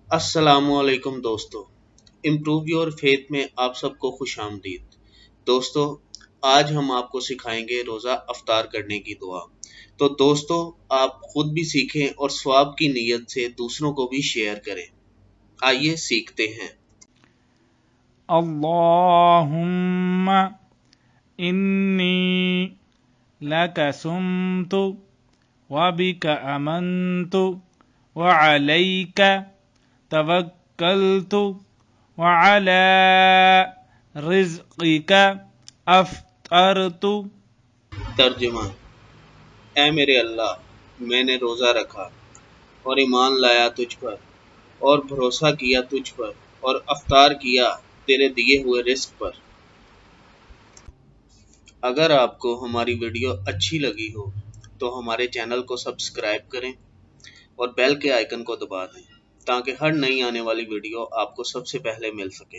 अस्सलामुअलैकुम दोस्तों, improve your faith में आप सबको खुश आमदीद। दोस्तों, आज हम आपको सिखाएंगे रोज़ा अफ्तार करने की दुआ। तो दोस्तों, आप खुद भी सीखें और सवाब की नीयत से दूसरों को भी शेयर करें। आइए सीखते हैं। अल्लाहुम्मा इन्नी लका सुमतु व बिका अमन्तु व अलैका तवक्कलतु व अला रिज़्क़िका अफ़्तरतु। तर्जुमा: ऐ मेरे अल्लाह, मैंने रोज़ा रखा और ईमान लाया तुझ पर और भरोसा किया तुझ पर और अफ्तार किया तेरे दिए हुए रिस्क पर। अगर आपको हमारी वीडियो अच्छी लगी हो तो हमारे चैनल को सब्सक्राइब करें और बेल के आइकन को दबा दें ताकि हर नई आने वाली वीडियो आपको सबसे पहले मिल सके।